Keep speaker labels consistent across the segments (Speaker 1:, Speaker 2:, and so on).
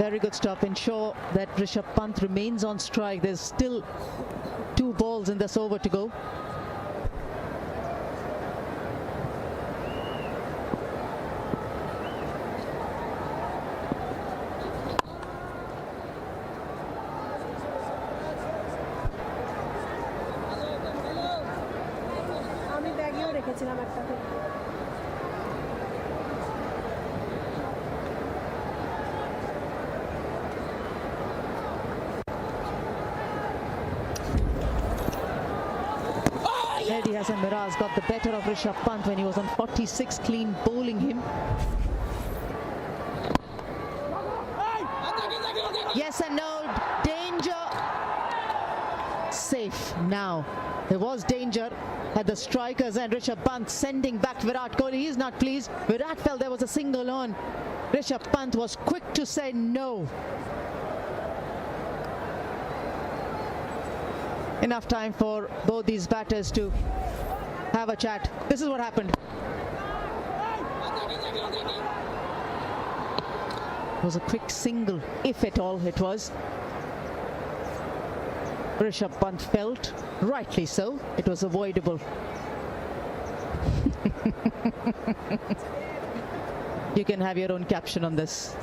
Speaker 1: Very good stop. Ensure that Rishabh Pant remains on strike. There's still 2 balls in this over to go. Mehdi Hasan Miraz got the better of Rishabh Pant when he was on 46 clean, bowling him. Yes and no, danger. Safe now. There was danger at the strikers and Rishabh Pant sending back Virat Kohli. He's not pleased. Virat felt there was a single on. Rishabh Pant was quick to say no. Enough time for both these batters to have a chat. This is what happened. It was a quick single, if at all it was. Rishabh Pant felt, rightly so, it was avoidable. You can have your own caption on this.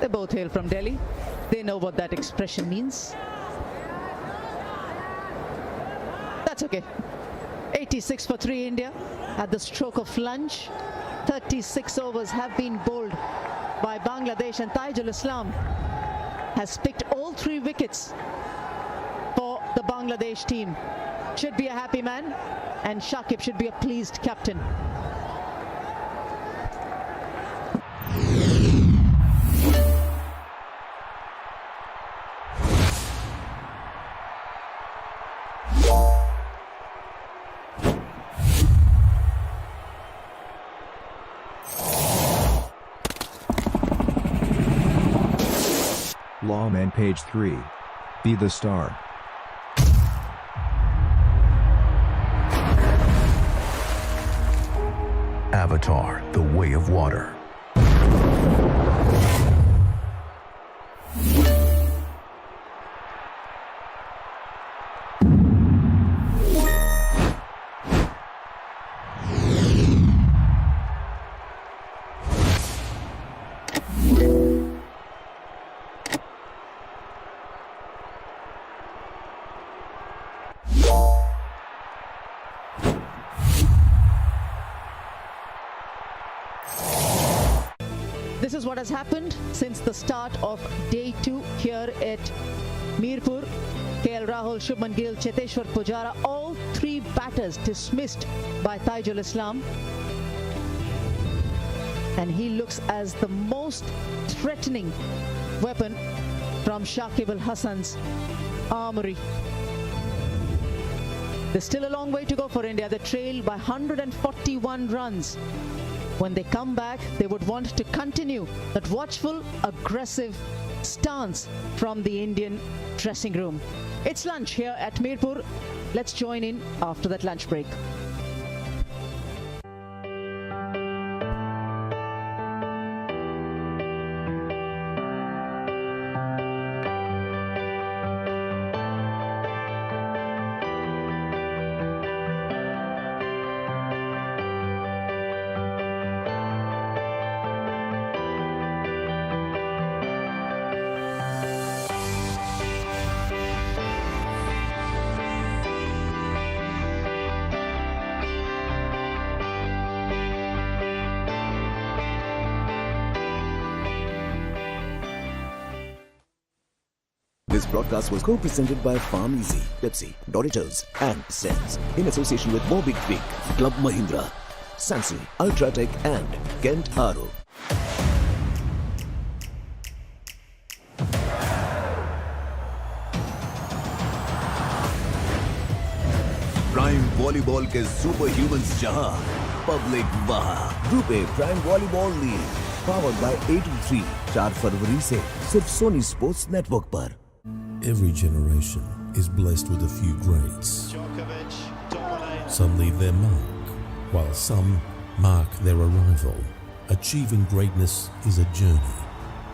Speaker 1: They both hail from Delhi. They know what that expression means. That's okay. 86 for 3 India at the stroke of lunch. 36 overs have been bowled by Bangladesh and Taijul Islam has picked all 3 wickets for the Bangladesh team. Should be a happy man and Shakib should be a pleased captain.
Speaker 2: Lawman page 3. Be the star.
Speaker 3: Avatar: The Way of Water.
Speaker 1: This is what has happened since the start of day 2 here at Mirpur. KL Rahul, Shubman Gill, Cheteshwar Pujara, all 3 batters dismissed by Taijul Islam. And he looks as the most threatening weapon from Shakib Al Hasan's armory. There's still a long way to go for India. They trail by 141 runs. When they come back, they would want to continue that watchful, aggressive stance from the Indian dressing room. It's lunch here at Mirpur. Let's join in after that lunch break.
Speaker 4: This broadcast was co-presented by Farm Easy, Pepsi, Doritos and Sense in association with Mobikwik, Club Mahindra, Samsung, Ultratech and Kent Aro. Prime volleyball के super humans जहां public वहां group A prime volleyball league powered by 83 4 फरवरी से सिर्फ Soni sports network पर.
Speaker 5: Every generation is blessed with a few greats. Some leave their mark, while some mark their arrival. Achieving greatness is a journey,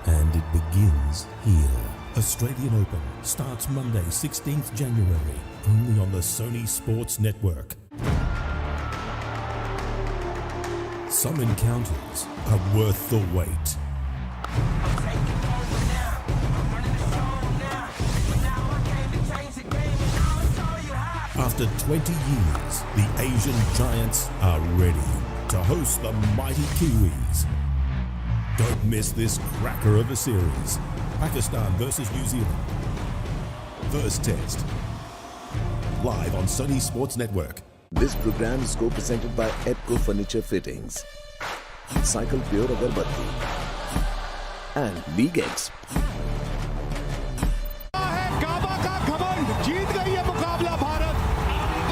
Speaker 5: and it begins here. Australian Open starts Monday, 16th January, only on the Sony Sports Network. Some encounters are worth the wait. After 20 years, the Asian Giants are ready to host the mighty Kiwis. Don't miss this cracker of a series. Pakistan versus New Zealand. First test. Live on Sony Sports Network.
Speaker 4: This program is co-presented by Epco Furniture Fittings, Cycle Pure Agarbatti, and League X.
Speaker 6: काबा का घमंड जीत गई है मुकाबला Bharat.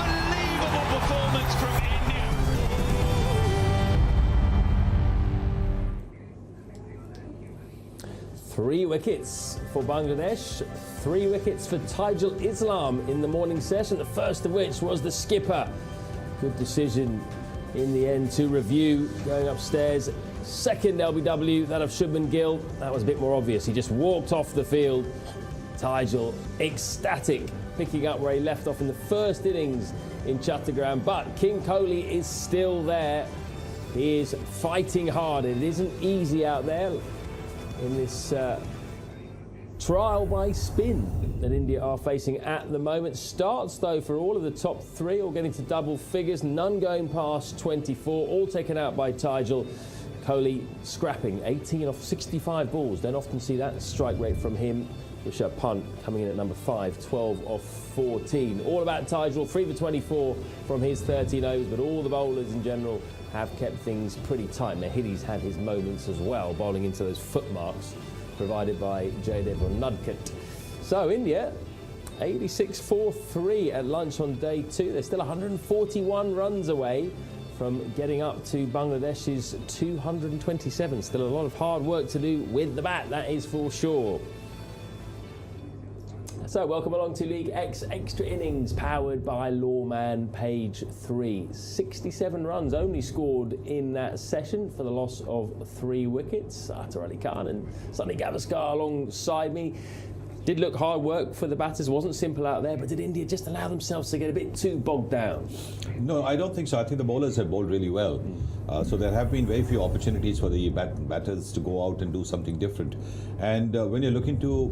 Speaker 6: Unbelievable performance from India.
Speaker 7: Three wickets for Bangladesh, 3 wickets for Taijul Islam in the morning session, the first of which was the skipper. Good decision in the end to review going upstairs. Second LBW, that of Shubman Gill, that was a bit more obvious. He just walked off the field. Taijul ecstatic, picking up where he left off in the first innings in Chattogram. But King Kohli is still there. He is fighting hard. It isn't easy out there in this trial by spin that India are facing at the moment. Starts though for all of the top 3, all getting to double figures, none going past 24, all taken out by Taijul. Kohli scrapping 18 off 65 balls. Don't often see that strike rate from him. Rishabh Pant coming in at number 5, 12 off 14. All about Taijul, 3 for 24 from his 13 overs, but all the bowlers in general have kept things pretty tight. Mahidhi's had his moments as well, bowling into those footmarks provided by Jaydev Unadkat. So India, 86 for 3 at lunch on day 2. They're still 141 runs away from getting up to Bangladesh's 227. Still a lot of hard work to do with the bat, that is for sure. So welcome along to League X Extra Innings, powered by Lawman Page 3. 67 runs only scored in that session for the loss of 3 wickets. Atar Ali Khan and Sunny Gavaskar alongside me. Did look hard work for the batters, wasn't simple out there, but did India just allow themselves to get a bit too bogged down?
Speaker 8: No, I don't think so. I think the bowlers have bowled really well. So there have been very few opportunities for the batters to go out and do something different. And when you're looking to,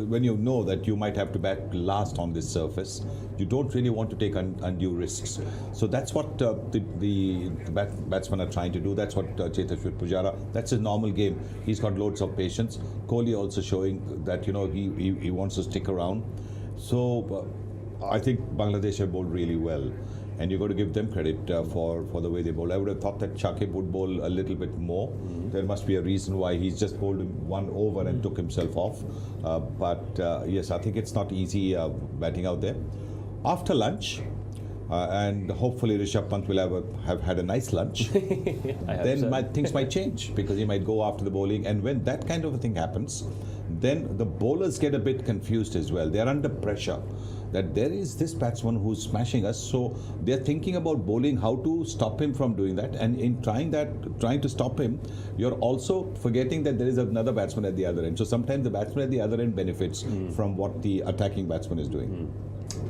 Speaker 8: when you know that you might have to bat last on this surface, you don't really want to take undue risks. So that's what the batsmen are trying to do. That's what Cheteshwar Pujara, that's his normal game. He's got loads of patience. Kohli also showing that, you know, he wants to stick around. So I think Bangladesh have bowled really well. And you've got to give them credit for the way they bowl. I would have thought that Shakib would bowl a little bit more. There must be a reason why he's just bowled 1 over and took himself off. But yes, I think it's not easy batting out there. After lunch, and hopefully Rishabh Pant will have had a nice lunch, then so. Things might change, because he might go after the bowling. And when that kind of a thing happens, then the bowlers get a bit confused as well. They're under pressure that there is this batsman who's smashing us, so they're thinking about bowling, how to stop him from doing that. And in trying to stop him, you're also forgetting that there is another batsman at the other end. So sometimes the batsman at the other end benefits from what the attacking batsman is doing.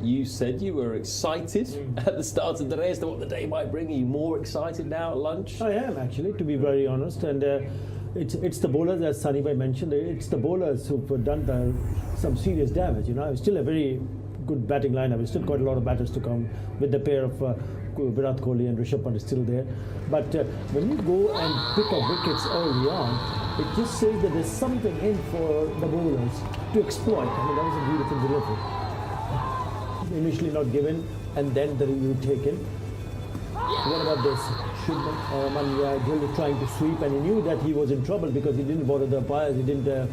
Speaker 7: You said you were excited at the start of the day as to what the day might bring. Are you more excited now at lunch?
Speaker 9: I am, actually, to be very honest. And it's the bowlers, as Sunny Bhai mentioned, it's the bowlers who've done some serious damage. You know, it's still a very good batting lineup. We've still got a lot of batters to come with the pair of Virat Kohli and Rishabh Pant is still there. But when you go and pick up wickets early on, it just says that there's something in for the bowlers to exploit. I mean, that was a beautiful delivery. Initially not given, and then the review taken. What about this? Shubman Gill trying to sweep, and he knew that he was in trouble because he didn't bother the umpires, he didn't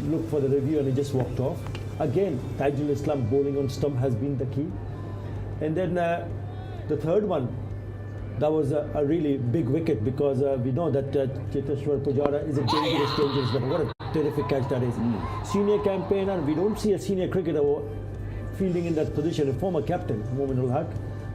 Speaker 9: look for the review, and he just walked off. Again, Taijul Islam bowling on stump has been the key. And then the third one, that was a really big wicket, because we know that Cheteshwar Pujara is a dangerous batter. What a terrific catch that is. Senior campaigner, we don't see a senior cricketer fielding in that position. A former captain, Momin ul Haq,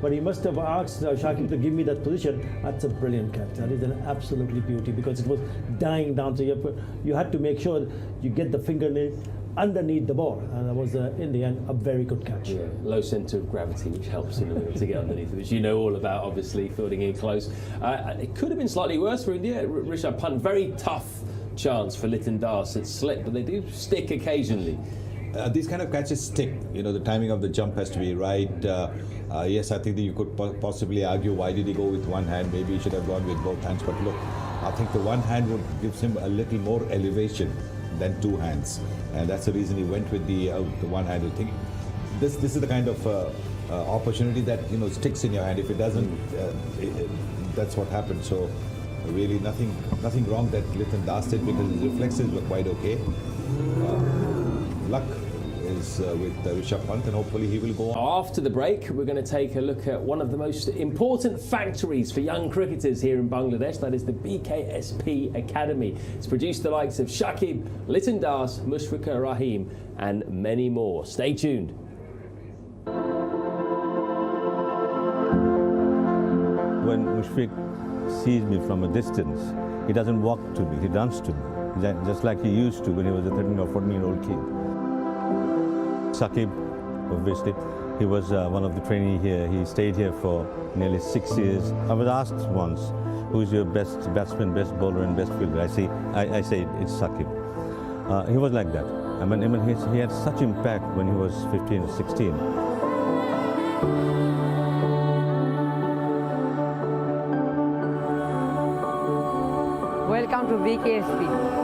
Speaker 9: but he must have asked Shakib to give me that position. That's a brilliant catch. That is an absolutely beauty because it was dying down. So you had to make sure you get the fingernail underneath the ball, and that was in the end a very good catch.
Speaker 7: Yeah, low centre of gravity, which helps in order to get underneath it, which you know all about, obviously, fielding in close. It could have been slightly worse for India. Rishabh Pant, very tough chance for Liton Das. It slipped, but they do stick occasionally.
Speaker 8: These kind of catches stick. You know, the timing of the jump has to be right. Yes, I think that you could possibly argue why did he go with one hand? Maybe he should have gone with both hands. But look, I think the one hand would gives him a little more elevation than two hands, and that's the reason he went with the one-handed thing. This is the kind of opportunity that sticks in your hand. If it doesn't, that's what happened. So really nothing wrong that Liton Das did because his reflexes were quite okay. Luck is with Rishabh Pant, and hopefully he will go on.
Speaker 7: After the break, we're going to take a look at one of the most important factories for young cricketers here in Bangladesh. That is the BKSP Academy. It's produced the likes of Shakib, Liton Das, Mushfiqur Rahim, and many more. Stay tuned.
Speaker 10: When Mushfiq sees me from a distance, he doesn't walk to me, he runs to me, just like he used to when he was a 13 or 14-year-old kid. Shakib, obviously, he was one of the trainees here. He stayed here for nearly 6 years. I was asked once, who's your best batsman, best bowler and best fielder? I say it's Shakib. He was like that. I mean he had such impact when he was 15 or 16.
Speaker 11: Welcome to BKSP.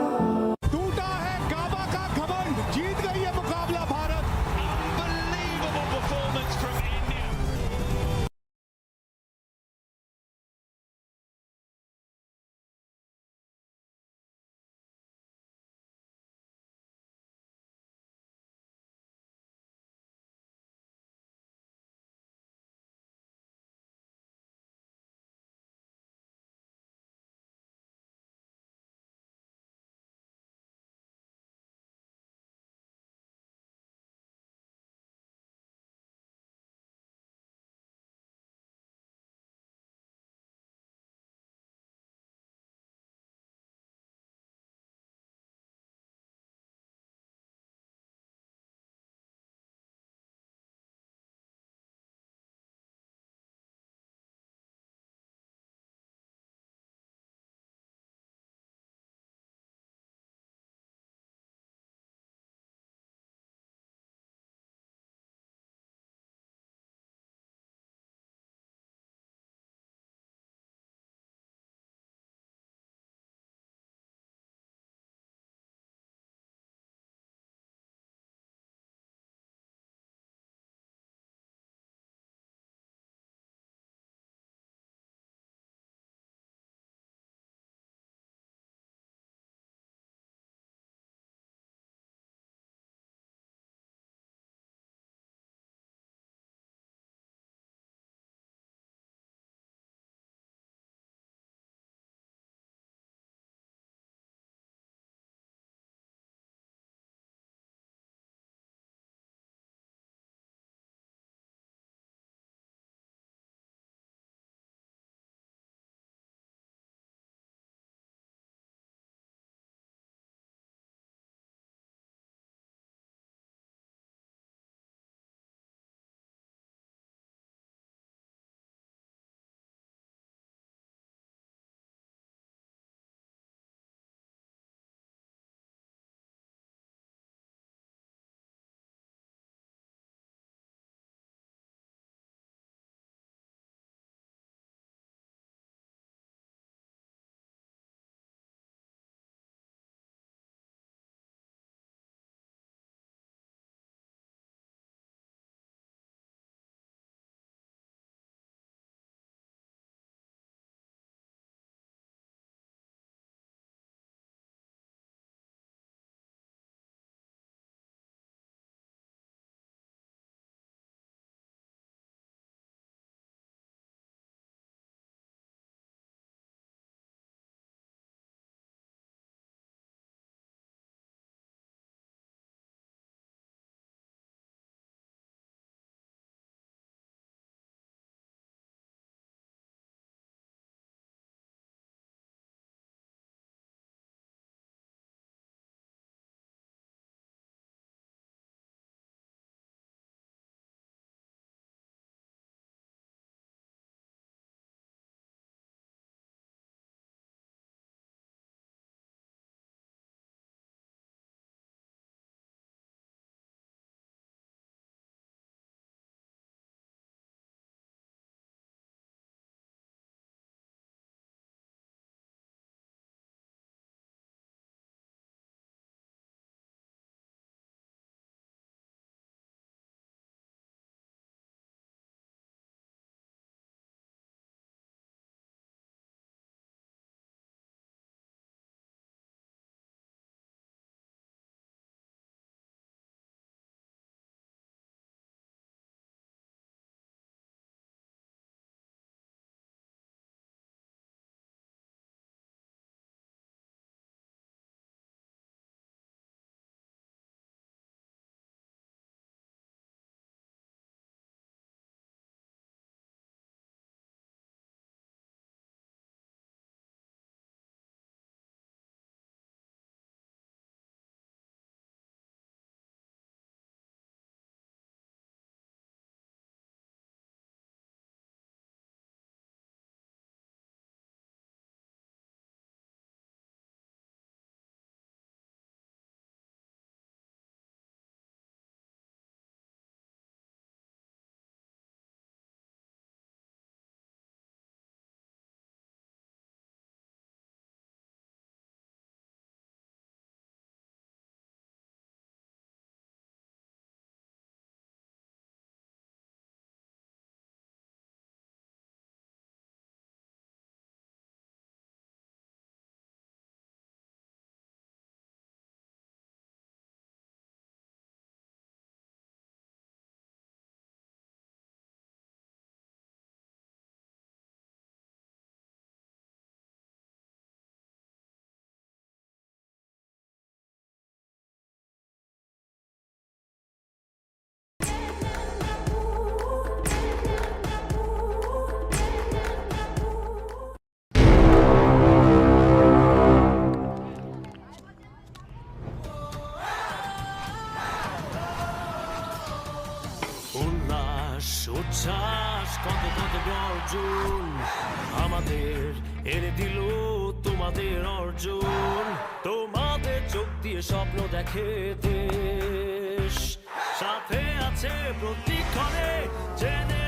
Speaker 11: স্বপ্ন দেখে দেশ সাথে আছে প্রতিক্ষণে জেনে